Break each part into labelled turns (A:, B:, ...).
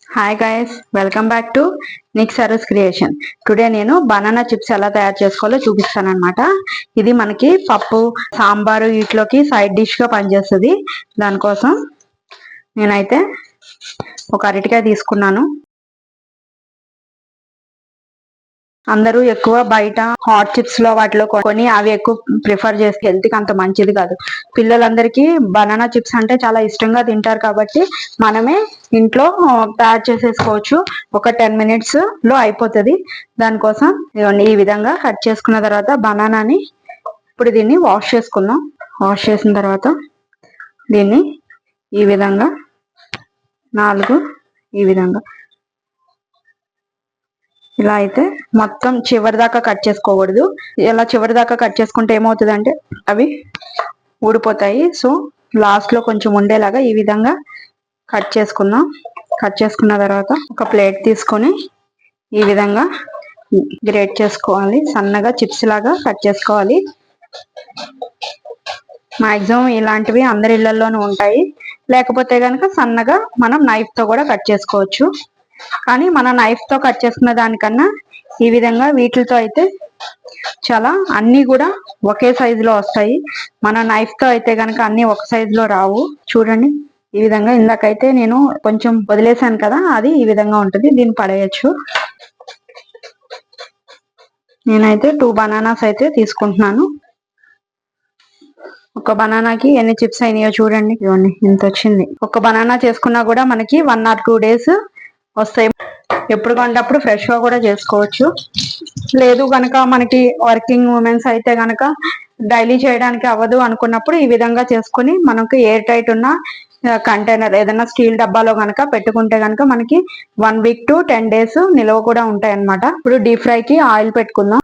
A: Hi guys, welcome back to Nick Saras creation. Today నేను banana chips ఎలా తయారు చేసుకోవాలో చూపిస్తాను అనమాట. ఇది మనకి పప్పు, సాంబారు వీటిలోకి సైడ్ డిష్ గా పనిచేస్తుంది. దానికోసం నేనైతే ఒక అరటికాయ తీసుకున్నాను. అందరూ ఎక్కువ బయట హాట్ చిప్స్ లో వాటిలో కొని అవి ఎక్కువ ప్రిఫర్ చేస్తే హెల్త్ కి అంత మంచిది కాదు. పిల్లలందరికీ బనానా చిప్స్ అంటే చాలా ఇష్టంగా తింటారు కాబట్టి మనమే ఇంట్లో తయారు చేసేసుకోవచ్చు. ఒక 10 minutes లో అయిపోతుంది. దానికోసం ఈ విధంగా కట్ చేసుకున్న తర్వాత బనానాని ఇప్పుడు దీన్ని వాష్ చేసుకుందాం. వాష్ చేసిన తర్వాత దీన్ని ఈ విధంగా 4 ఈ విధంగా ఇలా అయితే మొత్తం చివరి దాకా కట్ చేసుకోకూడదు. ఇలా చివరి దాకా కట్ చేసుకుంటే ఏమవుతుంది అంటే అవి ఊడిపోతాయి. సో లాస్ట్ లో కొంచెం ఉండేలాగా ఈ విధంగా కట్ చేసుకుందాం. కట్ చేసుకున్న తర్వాత ఒక ప్లేట్ తీసుకొని ఈ విధంగా గ్రేట్ చేసుకోవాలి. సన్నగా చిప్స్ లాగా కట్ చేసుకోవాలి. మాక్సిమం ఇలాంటివి అందరి ఇళ్లలోనూ ఉంటాయి. లేకపోతే కనుక సన్నగా మనం నైఫ్ తో కూడా కట్ చేసుకోవచ్చు. కానీ మన నైఫ్ తో కట్ చేసుకున్న దానికన్నా ఈ విధంగా వీటితో అయితే చాలా అన్ని కూడా ఒకే సైజులో వస్తాయి. మన నైఫ్ తో అయితే కనుక అన్ని ఒక సైజులో రావు. చూడండి ఈ విధంగా. ఇందాకైతే నేను కొంచెం వదిలేసాను కదా, అది ఈ విధంగా ఉంటుంది. దీన్ని పడేయచ్చు. నేనైతే 2 బనానాస్ అయితే తీసుకుంటున్నాను. ఒక బనానాకి ఎన్ని చిప్స్ అయినాయో చూడండి. ఇవ్వండి ఇంత వచ్చింది. ఒక బనానా చేసుకున్నా కూడా మనకి 1 or 2 days వస్తాయి. ఎప్పుడు కొంటప్పుడు ఫ్రెష్ గా కూడా చేసుకోవచ్చు. లేదు కనుక మనకి వర్కింగ్ ఉమెన్స్ అయితే కనుక డైలీ చేయడానికి అవ్వదు అనుకున్నప్పుడు ఈ విధంగా చేసుకుని మనకి ఎయిర్ టైట్ ఉన్న కంటైనర్ ఏదైనా స్టీల్ డబ్బాలో కనుక పెట్టుకుంటే కనుక మనకి 1 week to 10 days నిల్వ కూడా ఉంటాయి అన్నమాట. ఇప్పుడు డీప్ ఫ్రై కి ఆయిల్ పెట్టుకుందాం.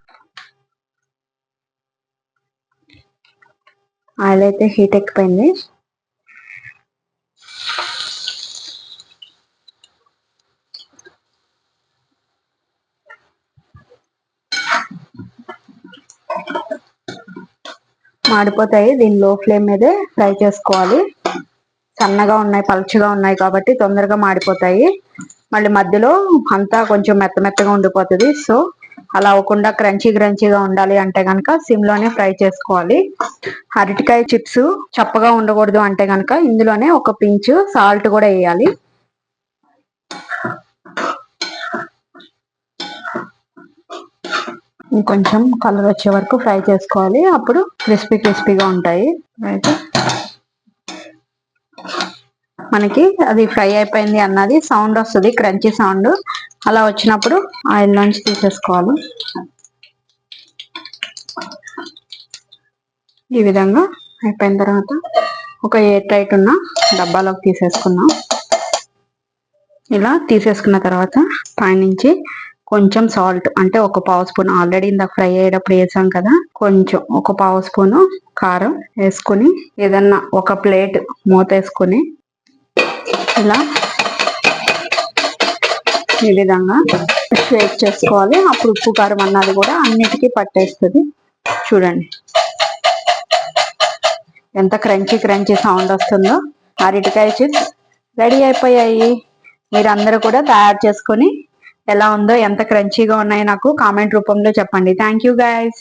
A: ఆయిల్ అయితే హీట్ ఎక్కిపోయింది. మాడిపోతాయి. దీన్ని లో ఫ్లేమ్ మీదే ఫ్రై చేసుకోవాలి. సన్నగా ఉన్నాయి, పలుచగా ఉన్నాయి కాబట్టి తొందరగా మాడిపోతాయి. మళ్ళీ మధ్యలో అంతా కొంచెం మెత్తగా ఉండిపోతుంది. సో అలా అవ్వకుండా క్రంచీగా ఉండాలి అంటే కనుక సిమ్ లోనే ఫ్రై చేసుకోవాలి. అరటికాయ చిప్స్ చప్పగా ఉండకూడదు అంటే కనుక ఇందులోనే ఒక పించ్ సాల్ట్ కూడా వేయాలి. ఇంకొంచెం కలర్ వచ్చే వరకు ఫ్రై చేసుకోవాలి. అప్పుడు క్రిస్పీగా ఉంటాయి. అయితే మనకి అది ఫ్రై అయిపోయింది అన్నది సౌండ్ వస్తుంది, క్రంచీ సౌండ్. అలా వచ్చినప్పుడు ఆయిల్ నుంచి తీసేసుకోవాలి. ఈ విధంగా అయిపోయిన తర్వాత ఒక ఎయిర్ టైట్ ఉన్న డబ్బాలోకి తీసేసుకున్నాం. ఇలా తీసేసుకున్న తర్వాత పైనుంచి కొంచెం సాల్ట్ అంటే ఒక పావు స్పూన్, ఆల్రెడీ ఇందాక ఫ్రై అయ్యేటప్పుడు వేసాం కదా, కొంచెం ఒక పావు స్పూను కారం వేసుకుని ఏదన్నా ఒక ప్లేట్ మూత వేసుకుని ఇలా ఈ విధంగా షేక్ చేసుకోవాలి. అప్పుడు ఉప్పు కారం అన్నది కూడా అన్నిటికీ పట్టేస్తుంది. చూడండి ఎంత క్రంచీ సౌండ్ వస్తుందో. అరటికాయ చిప్స్ రెడీ అయిపోయాయి. మీరు అందరూ కూడా తయారు చేసుకొని ఎలా ఉందో, ఎంత క్రంచీగా ఉన్నాయో నాకు కామెంట్ రూపంలో చెప్పండి. Thank you guys.